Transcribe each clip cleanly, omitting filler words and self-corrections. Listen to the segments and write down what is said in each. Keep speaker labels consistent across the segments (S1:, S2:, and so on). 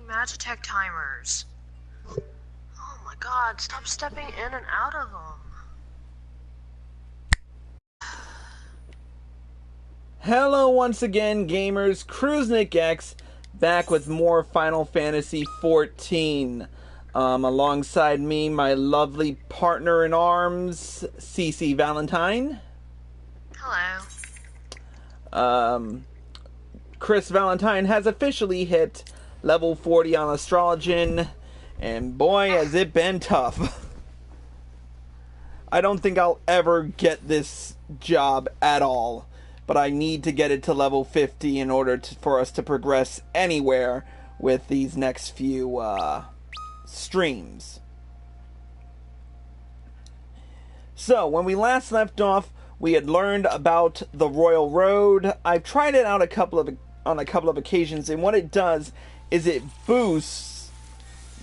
S1: Magitech timers. Oh my god, stop stepping in and out of them.
S2: Hello once again, gamers. CruiseNickX back with more Final Fantasy XIV. Alongside me, my lovely partner in arms, CC Valentine.
S1: Hello.
S2: Chris Valentine has officially hit level 40 on Astrologian, and boy has it been tough. I don't think I'll ever get this job at all, but I need to get it to level 50 in order for us to progress anywhere with these next few streams. So, when we last left off, we had learned about the Royal Road. I've tried it out on a couple of occasions, and what it does is it boosts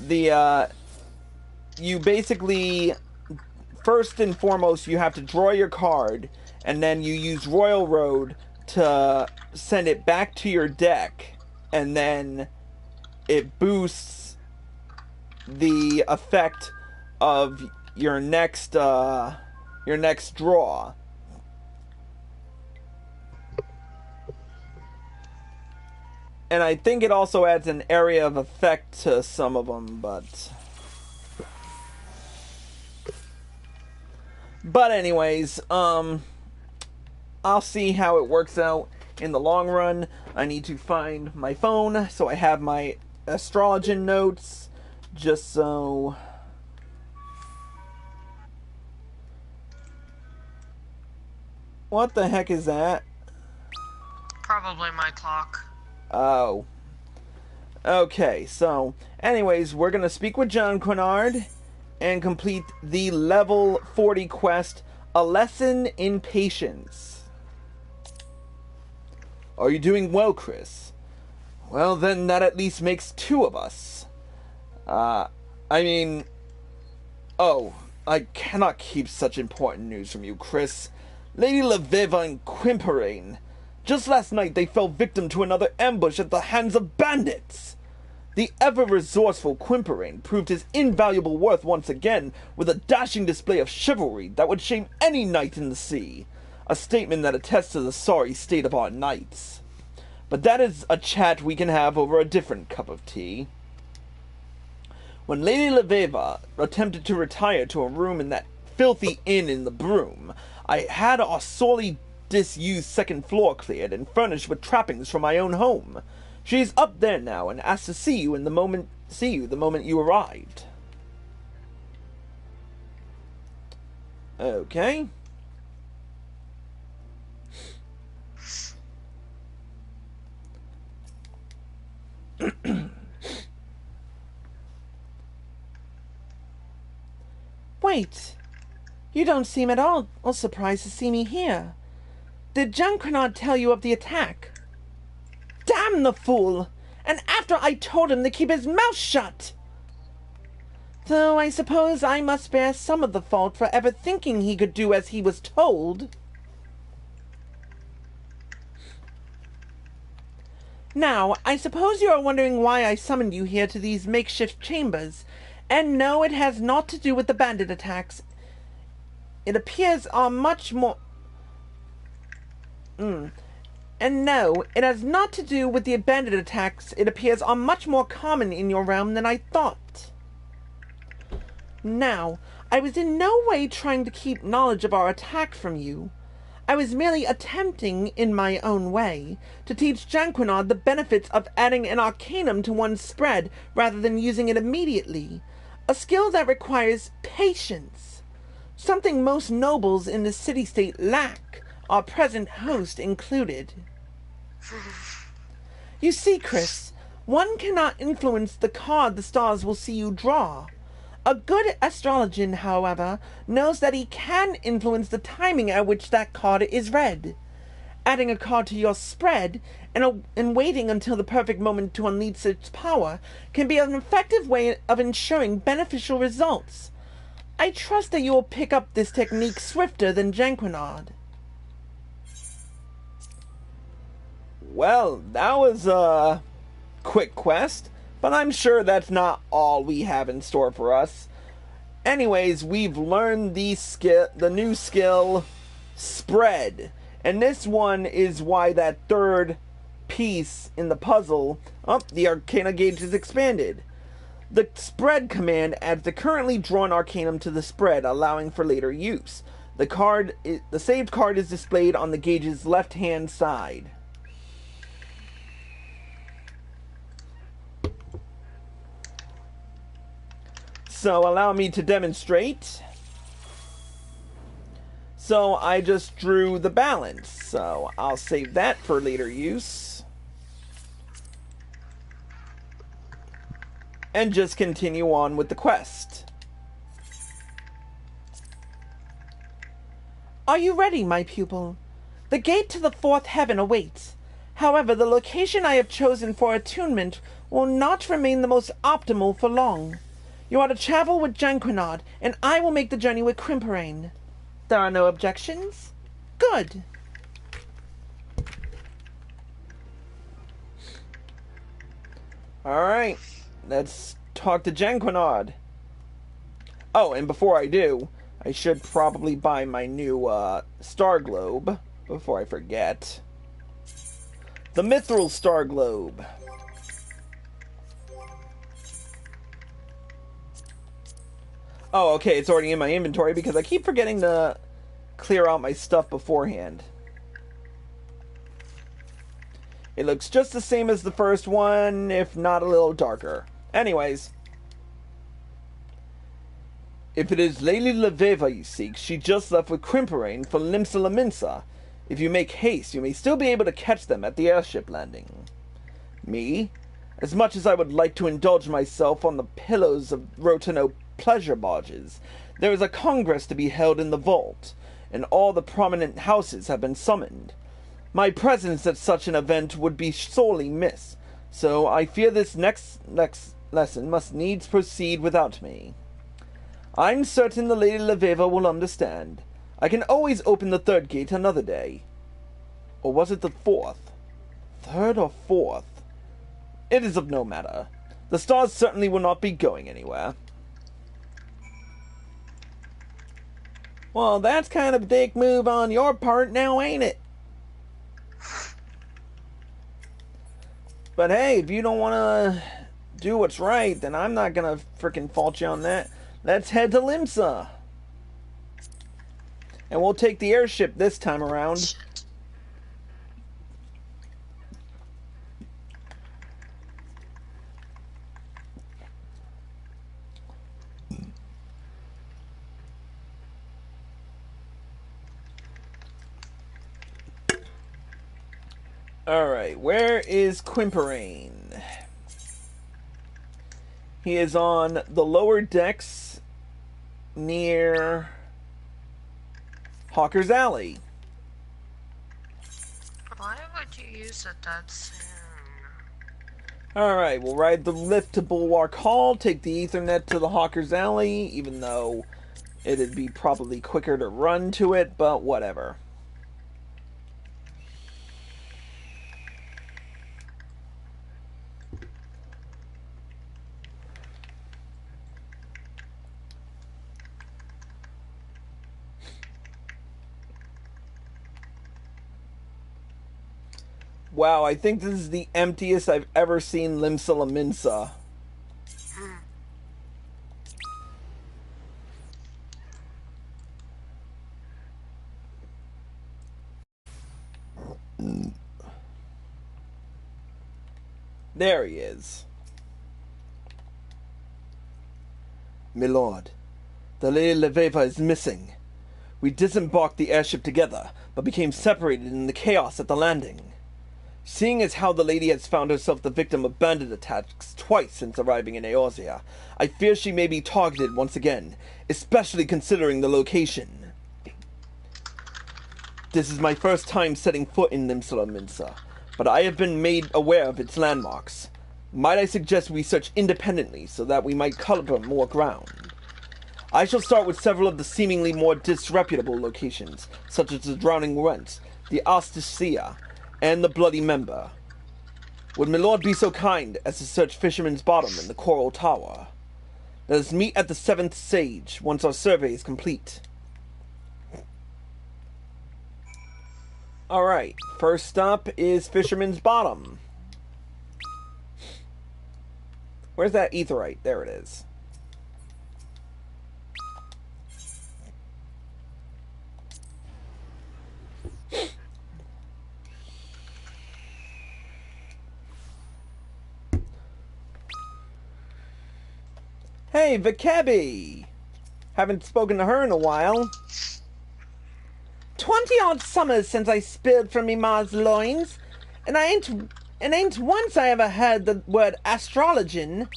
S2: the, you basically, first and foremost, you have to draw your card, and then you use Royal Road to send it back to your deck, and then it boosts the effect of your next draw. And I think it also adds an area of effect to some of them, but anyways, I'll see how it works out in the long run. I need to find my phone, so I have my Astrologian notes, just so... What the heck is that?
S1: Probably my clock.
S2: Oh. Okay, so, anyways, we're gonna speak with Jannequinard and complete the level 40 quest, A Lesson in Patience. Are you doing well, Chris? Well, then that at least makes two of us. I cannot keep such important news from you, Chris. Lady Leveva and Quimperane. Just last night they fell victim to another ambush at the hands of bandits. The ever-resourceful Quimperane proved his invaluable worth once again with a dashing display of chivalry that would shame any knight in the sea. A statement that attests to the sorry state of our knights. But that is a chat we can have over a different cup of tea. When Lady Leveva attempted to retire to a room in that filthy inn in the Broom, I had our sorely disused second floor cleared and furnished with trappings from my own home. She is up there now and asked to see you the moment you arrived. Okay.
S3: Wait. You don't seem at all surprised to see me here. Did Jannequinard tell you of the attack? Damn the fool! And after I told him to keep his mouth shut! Though I suppose I must bear some of the fault for ever thinking he could do as he was told. Now, I suppose you are wondering why I summoned you here to these makeshift chambers. And no, it has naught to do with the bandit attacks. It appears are much more... And no, it has not to do with the bandit attacks. It appears are much more common in your realm than I thought. Now, I was in no way trying to keep knowledge of our attack from you. I was merely attempting, in my own way, to teach Jannequinard the benefits of adding an arcanum to one's spread rather than using it immediately. A skill that requires patience. Something most nobles in the city-state lack, our present host included. You see, Chris, one cannot influence the card the stars will see you draw. A good astrologian, however, knows that he can influence the timing at which that card is read. Adding a card to your spread and waiting until the perfect moment to unleash its power can be an effective way of ensuring beneficial results. I trust that you will pick up this technique swifter than Jannequinard.
S2: Well, that was a quick quest, But I'm sure that's not all we have in store for us. Anyways, we've learned the new skill, Spread. And this one is why that third piece in the puzzle, the Arcana gauge is expanded. The Spread command adds the currently drawn Arcanum to the spread, allowing for later use. The saved card is displayed on the gauge's left-hand side. So allow me to demonstrate. So I just drew the balance. So I'll save that for later use. And just continue on with the quest.
S3: Are you ready, my pupil? The gate to the fourth heaven awaits. However, the location I have chosen for attunement will not remain the most optimal for long. You are to travel with Jannequinard, and I will make the journey with Quimperane. There are no objections? Good.
S2: Alright, let's talk to Jannequinard. Oh, and before I do, I should probably buy my new star globe before I forget. The Mithril Star Globe. Oh, okay, it's already in my inventory because I keep forgetting to clear out my stuff beforehand. It looks just the same as the first one, if not a little darker. Anyways. If it is Lady Leveva you seek, she just left with Quimperane for Limsa. If you make haste, you may still be able to catch them at the airship landing. Me? As much as I would like to indulge myself on the pillows of Rotano pleasure barges, there is a congress to be held in the vault, and all the prominent houses have been summoned. My presence at such an event would be sorely missed, so I fear this next lesson must needs proceed without me. I'm certain the Lady Leveva will understand. I can always open the third gate another day. Or was it the fourth? Third or fourth? It is of no matter. The stars certainly will not be going anywhere. Well, that's kind of a dick move on your part now, ain't it? But hey, if you don't want to do what's right, then I'm not going to frickin' fault you on that. Let's head to Limsa. And we'll take the airship this time around. Alright, where is Quimperane? He is on the lower decks near Hawker's Alley.
S1: Why would you use it that soon?
S2: Alright, we'll ride the lift to Bulwark Hall, take the Ethernet to the Hawker's Alley, even though it'd be probably quicker to run to it, but whatever. Wow, I think this is the emptiest I've ever seen Limsa. There he is. Milord, the Lady Leveva is missing. We disembarked the airship together, but became separated in the chaos at the landing. Seeing as how the lady has found herself the victim of bandit attacks twice since arriving in Eorzea, I fear she may be targeted once again, especially considering the location. This is my first time setting foot in Limsa, but I have been made aware of its landmarks. Might I suggest we search independently so that we might cover more ground? I shall start with several of the seemingly more disreputable locations, such as the Drowning Rent, the Astasia, and the Bloody Member. Would my lord be so kind as to search Fisherman's Bottom in the Coral Tower? Let us meet at the 7th Sage once our survey is complete. Alright, first up is Fisherman's Bottom. Where's that aetheryte? There it is. Hey, Vikebi! Haven't spoken to her in a while.
S3: 20-odd summers since I spilled from me ma's loins, and ain't once I ever heard the word Astrologian.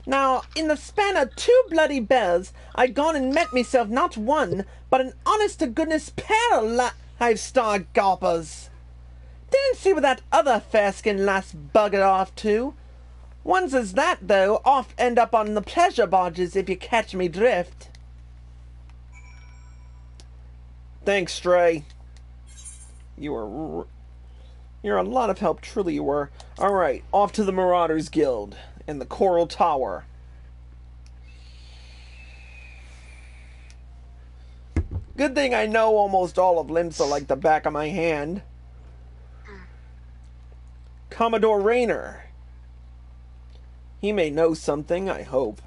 S3: Now, in the span of 2 bloody bells, I'd gone and met myself not one, but an honest-to-goodness pair of live-star gawpers. Didn't see where that other fair-skinned lass buggered off to. Ones as that, though, oft end up on the pleasure barges, if you catch me drift.
S2: Thanks, Stray. You're a lot of help, truly you were. Alright, off to the Marauders Guild and the Coral Tower. Good thing I know almost all of Limsa like the back of my hand. Commodore Raynor. He may know something, I hope.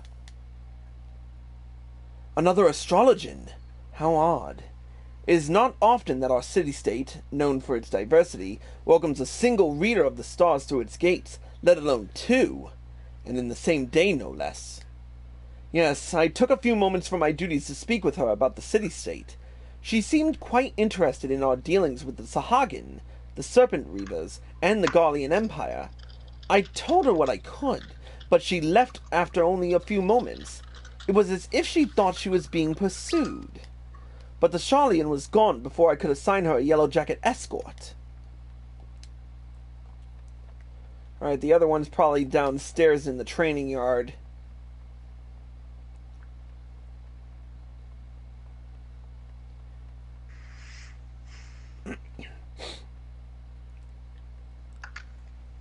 S2: Another Astrologian. How odd. It is not often that our city-state, known for its diversity, welcomes a single reader of the stars through its gates, let alone 2, and in the same day, no less. Yes, I took a few moments from my duties to speak with her about the city-state. She seemed quite interested in our dealings with the Sahagin, the Serpent Reavers, and the Garlean Empire. I told her what I could, but she left after only a few moments. It was as if she thought she was being pursued. But the Charlian was gone before I could assign her a Yellow Jacket escort. Alright, the other one's probably downstairs in the training yard.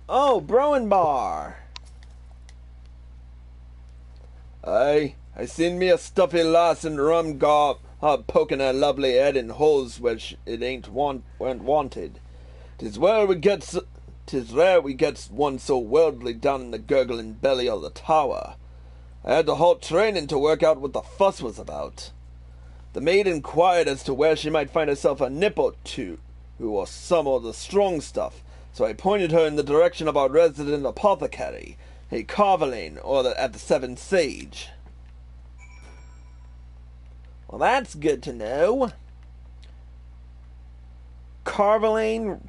S2: Oh, Broenbar! Aye, I seen me a stuffy lass in rum garb poking her lovely head in holes where it weren't wanted. 'Tis rare we gets one so worldly down in the gurgling belly of the tower. I had to halt training to work out what the fuss was about. The maid inquired as to where she might find herself a nip or two, or some of the strong stuff, so I pointed her in the direction of our resident apothecary, a Carveline, at the 7th Sage. Well, that's good to know. Carveline,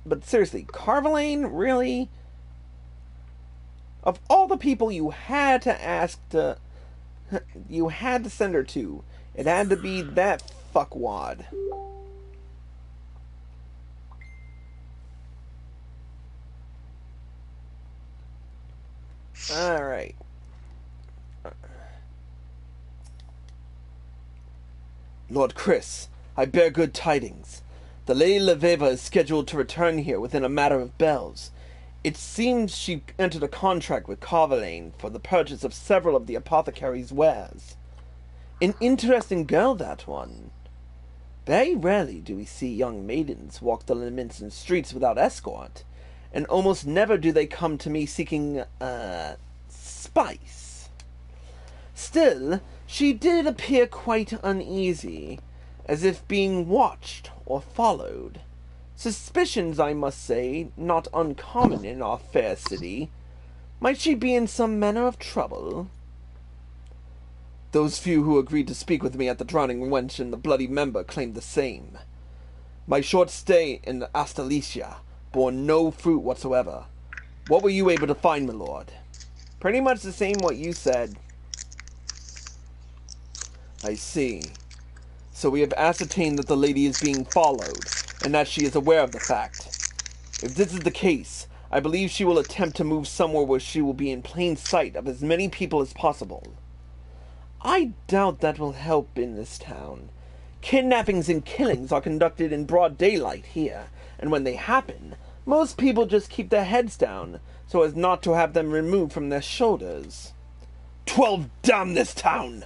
S2: but seriously, Carveline, really? Of all the people you had to ask to, you had to send her to, it had to be that fuckwad. Alright. Lord Chris, I bear good tidings. The Lady Leveva is scheduled to return here within a matter of bells. It seems she entered a contract with Carveline for the purchase of several of the apothecary's wares. An interesting girl, that one. Very rarely do we see young maidens walk the Leminson streets without escort, and almost never do they come to me seeking, spice. Still, she did appear quite uneasy, as if being watched or followed. Suspicions, I must say, not uncommon in our fair city. Might she be in some manner of trouble? Those few who agreed to speak with me at the Drowning Wench and the Bloody Member claimed the same. My short stay in Astalicia bore no fruit whatsoever. What were you able to find, my lord? Pretty much the same what you said. I see. So we have ascertained that the lady is being followed, and that she is aware of the fact. If this is the case, I believe she will attempt to move somewhere where she will be in plain sight of as many people as possible. I doubt that will help in this town. Kidnappings and killings are conducted in broad daylight here, and when they happen, Most people just keep their heads down, so as not to have them removed from their shoulders. 12 damn this town!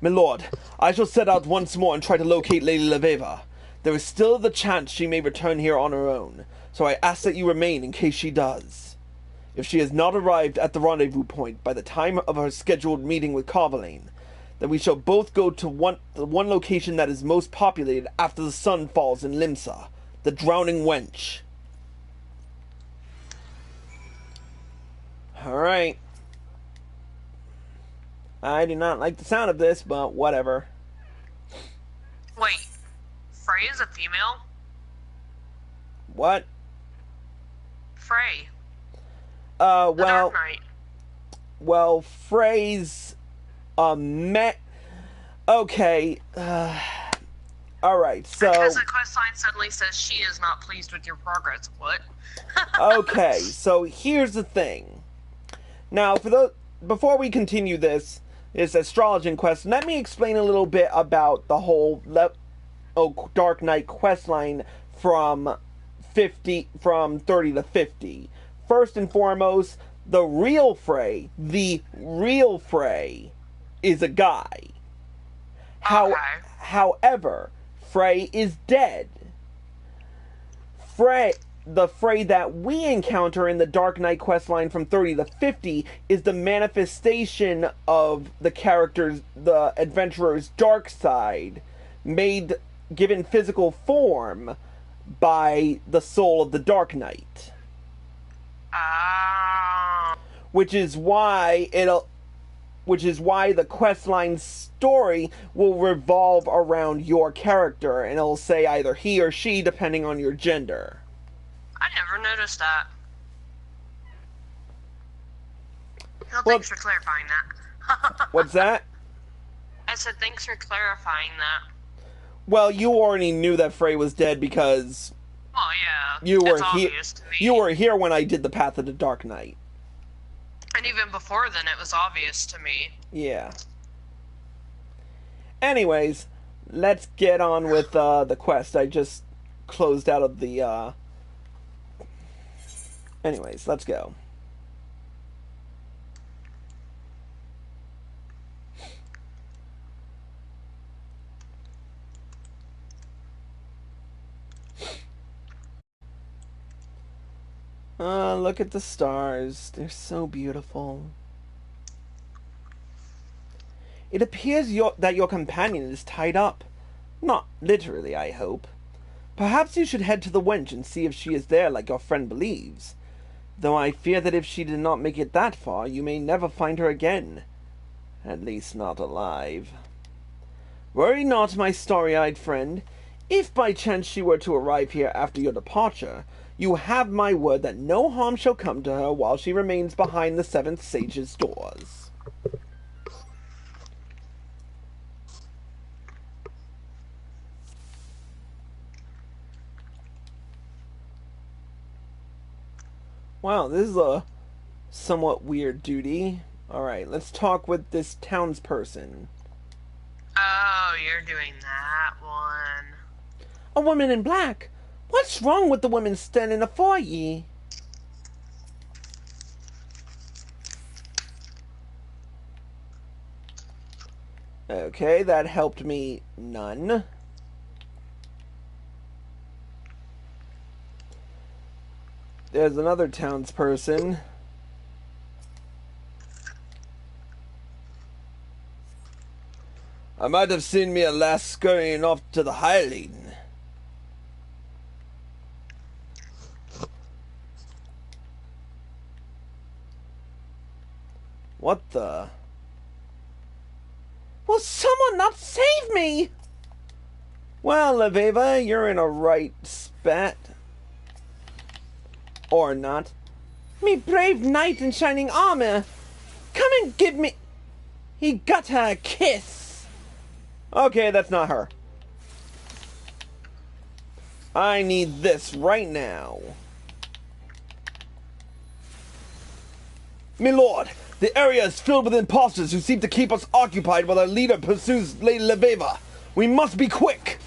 S2: My lord, I shall set out once more and try to locate Lady Laveva. There is still the chance she may return here on her own, so I ask that you remain in case she does. If she has not arrived at the rendezvous point by the time of her scheduled meeting with Carveline, then we shall both go to the one location that is most populated after the sun falls in Limsa, the Drowning Wench. Alright. I do not like the sound of this, but whatever.
S1: Wait, Frey is a female?
S2: What?
S1: Frey.
S2: Well...
S1: The Dark Knight.
S2: Well, Frey's... Okay, alright, so...
S1: Because the questline suddenly says she is not pleased with your progress. What?
S2: Okay, so here's the thing. Now, before we continue this Astrologian quest, let me explain a little bit about the whole Dark Knight questline from 30 to 50. First and foremost, the real Frey is a guy.
S1: Okay.
S2: However, Frey is dead. The Frey that we encounter in the Dark Knight questline from 30 to 50 is the manifestation of the adventurer's dark side, given physical form by the soul of the Dark Knight. Which is why the questline story will revolve around your character, and it'll say either he or she depending on your gender.
S1: I never noticed that. Well, thanks for clarifying that.
S2: What's that?
S1: I said thanks for clarifying that.
S2: Well, you already knew that Frey was dead because...
S1: Oh, yeah. It's obvious to me.
S2: You were here when I did the Path of the Dark Knight.
S1: And even before then, it was obvious to me.
S2: Yeah. Anyways, let's get on with the quest. I just closed out of the... Anyways, let's go. Look at the stars. They're so beautiful. It appears that your companion is tied up. Not literally, I hope. Perhaps you should head to the wench and see if she is there like your friend believes. Though I fear that if she did not make it that far, you may never find her again. At least not alive. Worry not, my starry-eyed friend. If by chance she were to arrive here after your departure, you have my word that no harm shall come to her while she remains behind the Seventh Sage's doors. Wow, this is a somewhat weird duty. Alright, let's talk with this townsperson.
S1: Oh, you're doing that one.
S3: A woman in black. What's wrong with the women standing afore ye?
S2: Okay, that helped me none. There's another townsperson. I might have seen me a lass scurrying off to the Highline. What the?
S3: Will someone not save me?
S2: Well, Laveva, you're in a right spat. Or not.
S3: Me brave knight in shining armor. Come and give me... He got her a kiss.
S2: Okay, that's not her. I need this right now. My lord, the area is filled with imposters who seem to keep us occupied while our leader pursues Lady Laveva. We must be quick.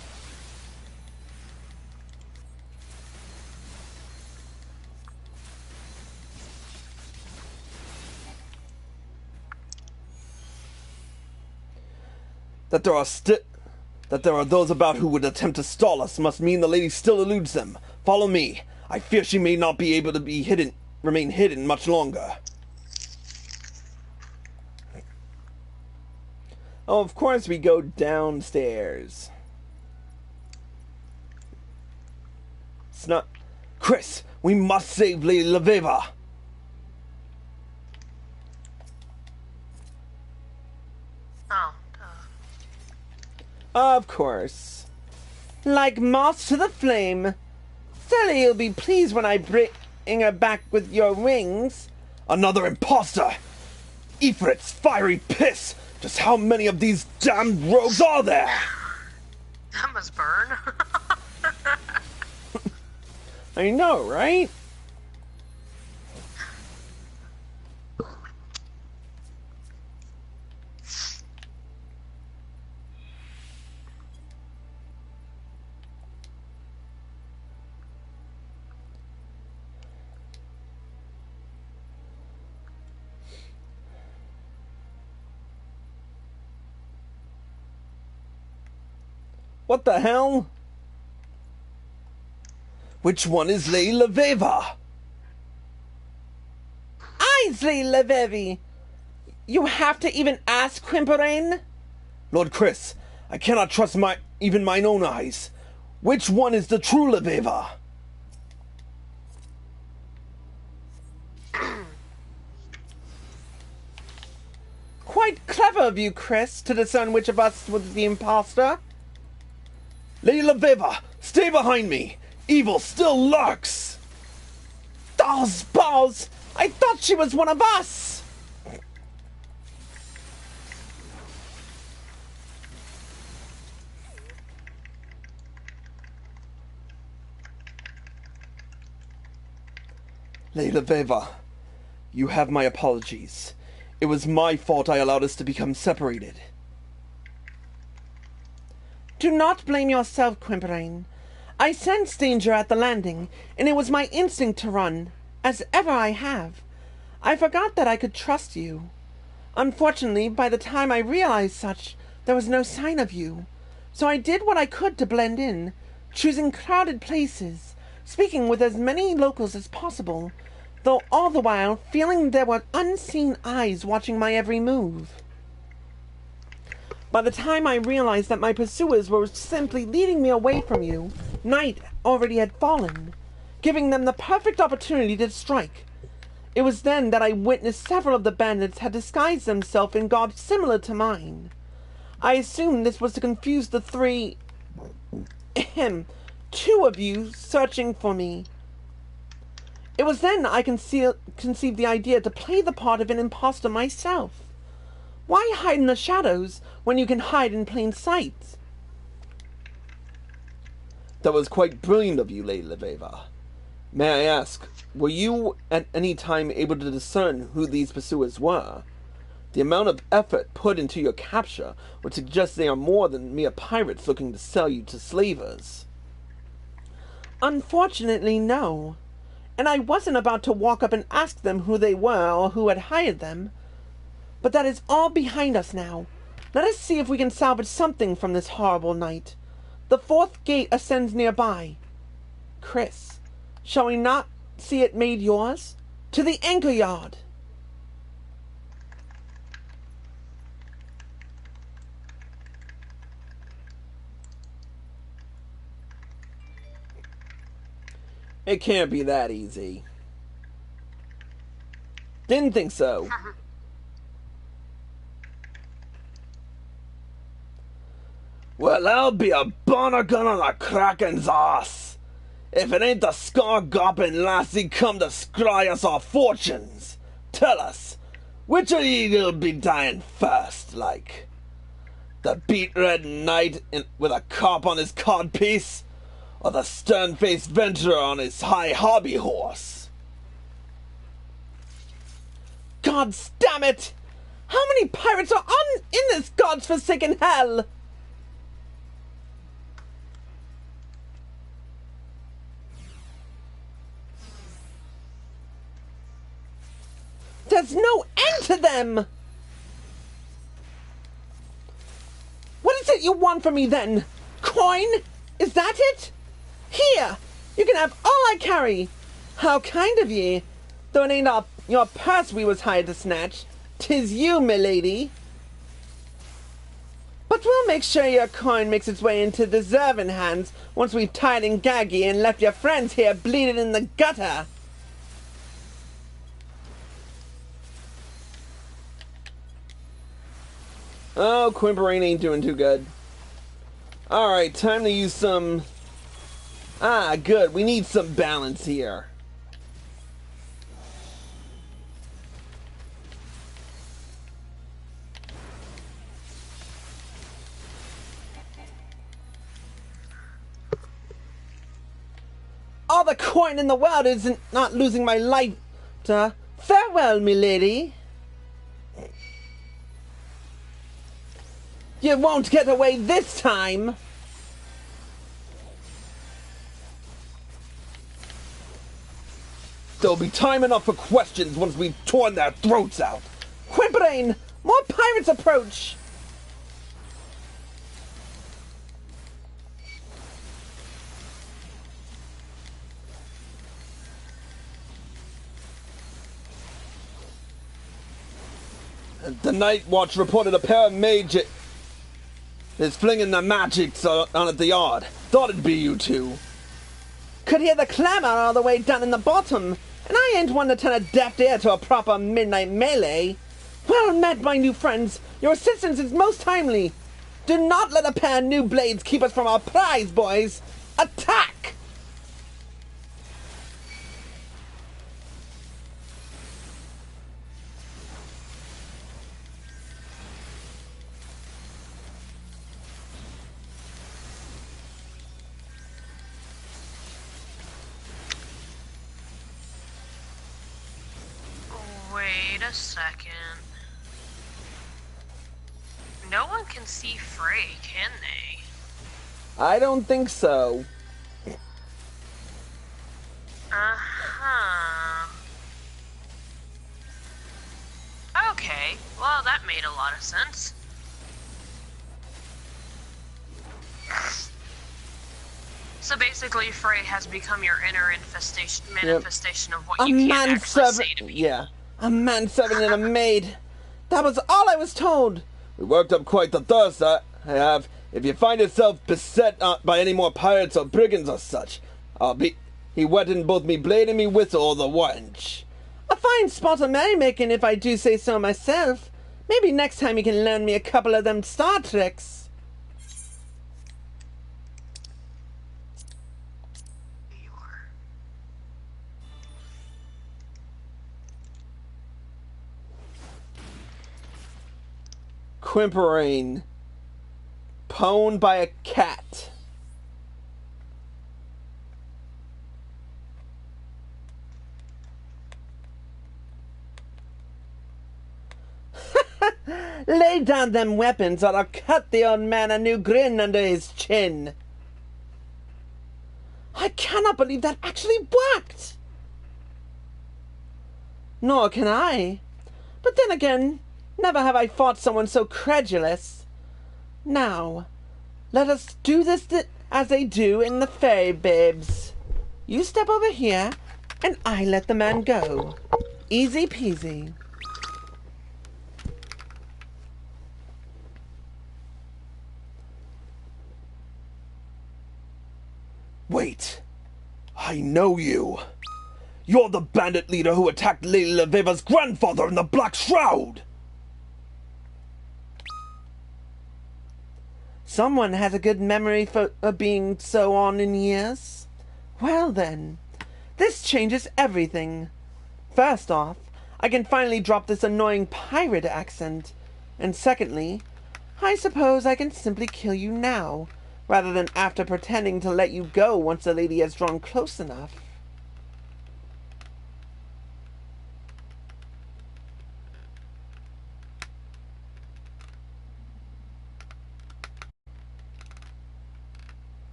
S2: That there are those about who would attempt to stall us must mean the lady still eludes them. Follow me. I fear she may not be able to remain hidden much longer. Oh, of course we go downstairs. It's not... Chris, we must save Lady Leveva.
S1: Oh,
S2: Of course.
S3: Like moths to the flame. Surely you'll be pleased when I bring her back with your wings.
S2: Another imposter! Ifrit's fiery piss! Just how many of these damned rogues are there?
S1: that must burn.
S2: I know, right? What the hell? Which one is Lady Leveva?
S3: I's Lady Levevi. You have to even ask, Quimperane?
S2: Lord Chris, I cannot trust even mine own eyes. Which one is the true Leveva?
S3: Quite clever of you, Chris, to discern which of us was the imposter.
S2: Lady Leveva, stay behind me! Evil still lurks!
S3: Those balls! I thought she was one of us!
S2: Lady Leveva, you have my apologies. It was my fault I allowed us to become separated.
S3: Do not blame yourself, Quimperane. I sensed danger at the landing, and it was my instinct to run, as ever I have. I forgot that I could trust you. Unfortunately, by the time I realized such, there was no sign of you. So I did what I could to blend in, choosing crowded places, speaking with as many locals as possible, though all the while feeling there were unseen eyes watching my every move. By the time I realized that my pursuers were simply leading me away from you, night already had fallen, giving them the perfect opportunity to strike. It was then that I witnessed several of the bandits had disguised themselves in garbs similar to mine. I assumed this was to confuse the two of you searching for me. It was then I conceived the idea to play the part of an imposter myself. Why hide in the shadows when you can hide in plain sight?
S2: That was quite brilliant of you, Lady Leveva. May I ask, were you at any time able to discern who these pursuers were? The amount of effort put into your capture would suggest they are more than mere pirates looking to sell you to slavers.
S3: Unfortunately, no. And I wasn't about to walk up and ask them who they were or who had hired them. But that is all behind us now. Let us see if we can salvage something from this horrible night. The fourth gate ascends nearby. Chris, shall we not see it made yours? To the anchor yard!
S2: It can't be that easy. Didn't think so. Well, I'll be a bonner gun on a kraken's ass if it ain't the scar-gopping lassie come to scry us our fortunes. Tell us, which of ye'll be dying first, like? The beet-red knight with a carp on his codpiece, or the stern-faced venturer on his high hobby horse?
S3: Gods damn it! How many pirates are in this god's forsaken hell? There's no end to them! What you want from me then? Coin? Is that it? Here! You can have all I carry! How kind of ye! Though it ain't your purse we was hired to snatch. 'Tis you, milady. But we'll make sure your coin makes its way into deserving hands once we've tied and gagged ye and left your friends here bleeding in the gutter.
S2: Oh, Quimperine ain't doing too good. Alright, time to use some... Ah, good. We need some balance here.
S3: All the coin in the world isn't not losing my life. Farewell, milady. You won't get away this time.
S2: There'll be time enough for questions once we've torn their throats out.
S3: Quimperine, more pirates approach.
S2: The Night Watch reported a pair of mages is flinging their magics on at the yard. Thought it'd be you two.
S3: Could hear the clamor all the way down in the bottom, and I ain't one to turn a deaf ear to a proper midnight melee. Well met, my new friends. Your assistance is most timely. Do not let a pair of new blades keep us from our prize, boys. Attack!
S1: Wait a second. No one can see Frey, can they?
S2: I don't think so.
S1: Uh-huh. Okay, well that made a lot of sense. So basically, Frey has become your inner manifestation of what you can't actually say to me.
S2: Yeah.
S3: A manservant and a maid. That was all I was told.
S2: We worked up quite the thirst, I have. If you find yourself beset by any more pirates or brigands or such, I'll be... He wetted both me blade and me whistle, the wench.
S3: A fine spot of merrymaking, if I do say so myself. Maybe next time you can lend me a couple of them star tricks.
S2: Quimperine. Pwned by a cat.
S3: Lay down them weapons or I'll cut the old man a new grin under his chin. I cannot believe that actually worked. Nor can I. But then again, never have I fought someone so credulous. Now, let us do this as they do in the Fairy Babes. You step over here, and I let the man go. Easy peasy.
S2: Wait. I know you. You're the bandit leader who attacked Lady Leveva's grandfather in the Black Shroud.
S3: Someone has a good memory for being so on in years. Well then, this changes everything. First off, I can finally drop this annoying pirate accent. And secondly, I suppose I can simply kill you now, rather than after pretending to let you go once the lady has drawn close enough.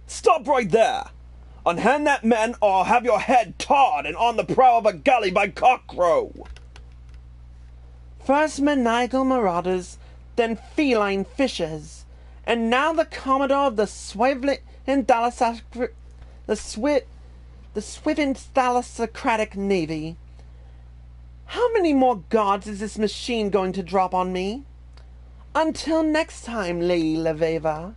S2: Stop right there! Unhand that man, or I'll have your head tarred and on the prow of a galley by cockcrow.
S3: First maniacal marauders, then feline fishers, and now the Commodore of the Swivlet and the Swivent Thalassocratic Navy. How many more gods is this machine going to drop on me? Until next time, Lady Leveva.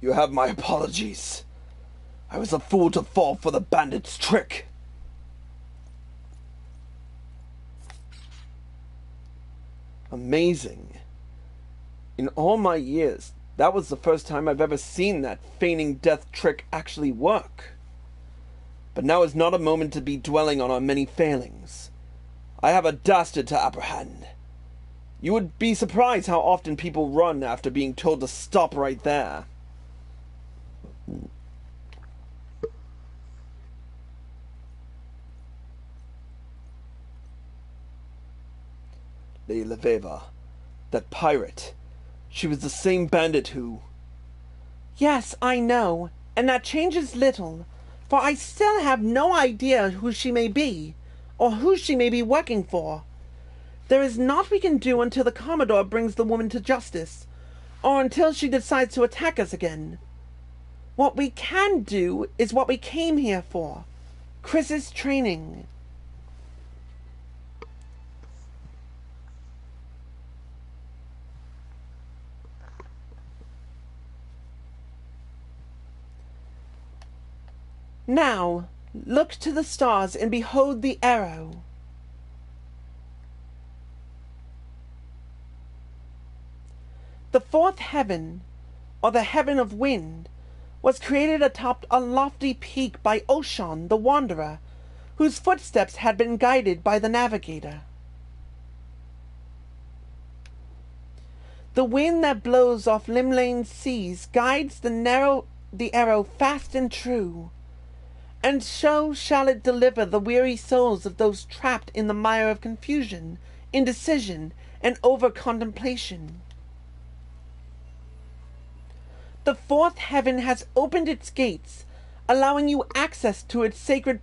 S2: You have my apologies. I was a fool to fall for the bandit's trick. Amazing. In all my years, that was the first time I've ever seen that feigning death trick actually work. But now is not a moment to be dwelling on our many failings. I have a dastard to apprehend. You would be surprised how often people run after being told to stop right there. Lady Leveva, that pirate, she was the same bandit who...
S3: Yes, I know, and that changes little, for I still have no idea who she may be, or who she may be working for. There is naught we can do until the Commodore brings the woman to justice, or until she decides to attack us again. What we can do is what we came here for, Chris's training. Now, look to the stars and behold the arrow. The fourth heaven, or the heaven of wind, was created atop a lofty peak by Ocean the Wanderer, whose footsteps had been guided by the navigator. The wind that blows off Limlane seas guides the arrow fast and true, and so shall it deliver the weary souls of those trapped in the mire of confusion, indecision, and over-contemplation. The fourth heaven has opened its gates, allowing you access to its sacred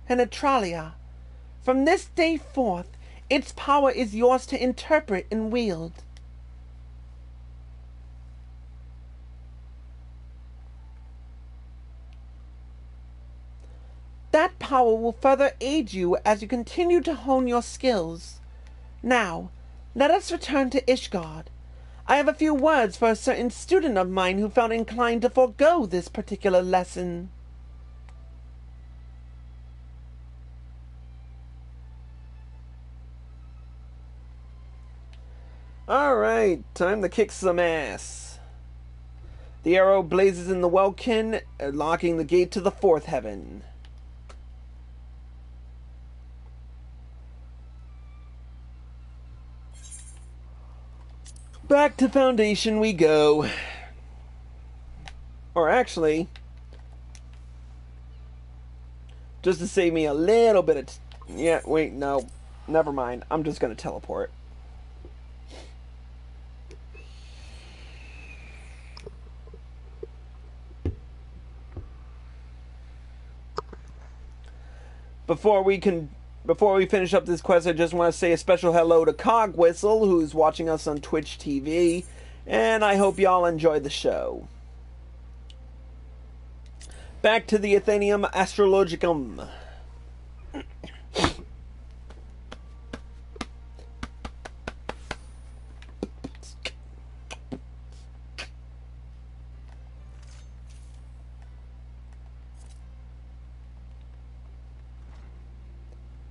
S3: penetralia. From this day forth, its power is yours to interpret and wield. That power will further aid you as you continue to hone your skills. Now, let us return to Ishgard. I have a few words for a certain student of mine who felt inclined to forego this particular lesson.
S2: Alright, time to kick some ass. The arrow blazes in the welkin, locking the gate to the fourth heaven. Back to Foundation we go. Or actually, just to save me a little bit of... yeah, wait, no. Never mind. I'm just going to teleport. Before we finish up this quest, I just want to say a special hello to Cogwhistle, who's watching us on Twitch TV, and I hope y'all enjoy the show. Back to the Athenium Astrologicum.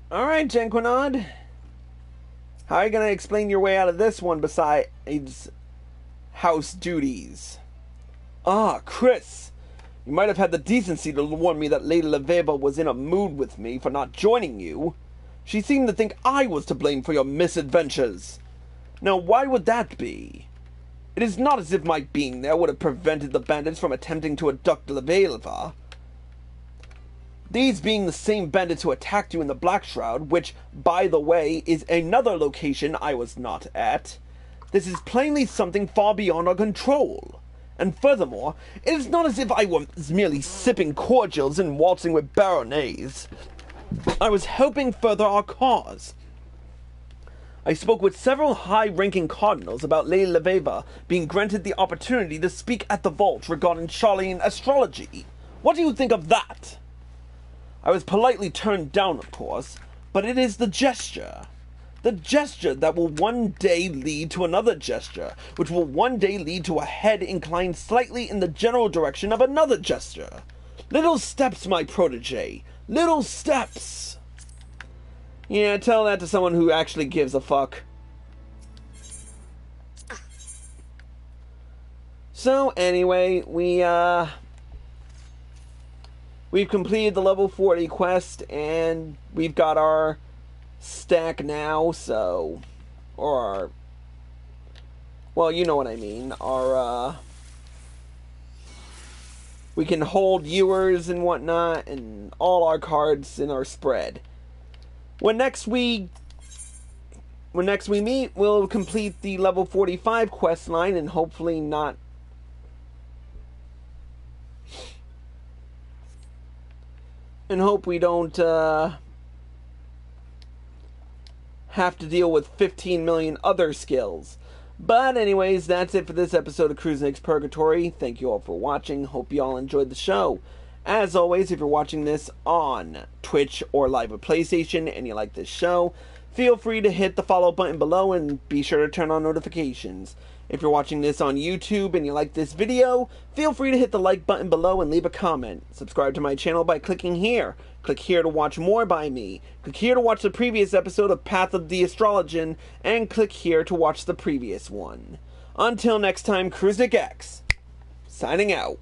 S2: Alright, Jannequinard. How are you going to explain your way out of this one besides house duties? Ah, Chris. You might have had the decency to warn me that Lady Leveva was in a mood with me for not joining you. She seemed to think I was to blame for your misadventures. Now, why would that be? It is not as if my being there would have prevented the bandits from attempting to abduct Leveva. These being the same bandits who attacked you in the Black Shroud, which, by the way, is another location I was not at. This is plainly something far beyond our control. And furthermore, it is not as if I was merely sipping cordials and waltzing with baronets. I was helping further our cause. I spoke with several high-ranking cardinals about Lady Leveva being granted the opportunity to speak at the vault regarding Charlian astrology. What do you think of that? I was politely turned down, of course, but it is the gesture. The gesture that will one day lead to another gesture, which will one day lead to a head inclined slightly in the general direction of another gesture. Little steps, my protege. Little steps. Yeah, tell that to someone who actually gives a fuck. So, anyway, we've completed the level 40 quest, and we've got our stack now, so, or our, well, you know what I mean, our, we can hold viewers and whatnot, and all our cards in our spread. When next we meet, we'll complete the level 45 quest line, and hopefully not, and hope we don't, have to deal with 15 million other skills. But anyways, that's it for this episode of Cruising's Purgatory. Thank you all for watching. Hope you all enjoyed the show. As always, if you're watching this on Twitch or live at PlayStation and you like this show, feel free to hit the follow button below and be sure to turn on notifications. If you're watching this on YouTube and you like this video, feel free to hit the like button below and leave a comment. Subscribe to my channel by clicking here. Click here to watch more by me. Click here to watch the previous episode of Path of the Astrologian, and click here to watch the previous one. Until next time, Cruisnick X, signing out.